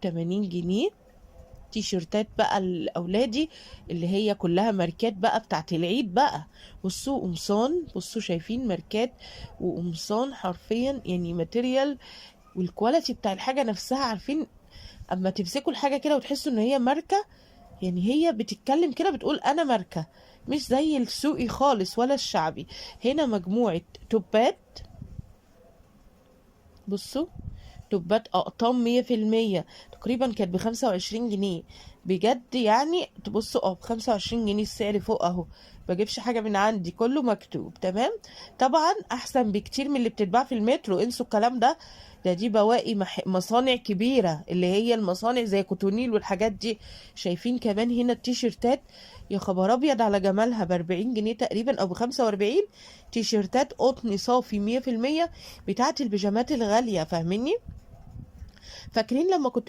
ب80 جنيه. تيشيرتات بقى لأولادي اللي هي كلها ماركات بقى بتاعت العيد بقى. بصوا قمصان، بصوا شايفين ماركات وقمصان حرفيا، يعني ماتيريال والكواليتي بتاع الحاجة نفسها. عارفين اما تمسكوا الحاجة كده وتحسوا ان هي ماركة، يعني هي بتتكلم كده بتقول انا ماركة، مش زي السوقي خالص ولا الشعبي. هنا مجموعة توبات، بصوا توبات اقطام 100%، تقريبا كانت ب25 جنيه. بجد يعني تبصوا ب25 جنيه السعر فوق اهو. بجيبش حاجة من عندي، كله مكتوب تمام. طبعا احسن بكتير من اللي بتتباع في المترو، انسوا الكلام ده. دي بواقي مصانع كبيرة، اللي هي المصانع زي كوتونيل والحاجات دي. شايفين كمان هنا التيشيرتات، يا خبر ابيض على جمالها، ب40 جنيه تقريبا او ب45. تيشيرتات قطن صافي 100%، بتاعت البيجامات الغالية، فاهميني؟ فاكرين لما كنت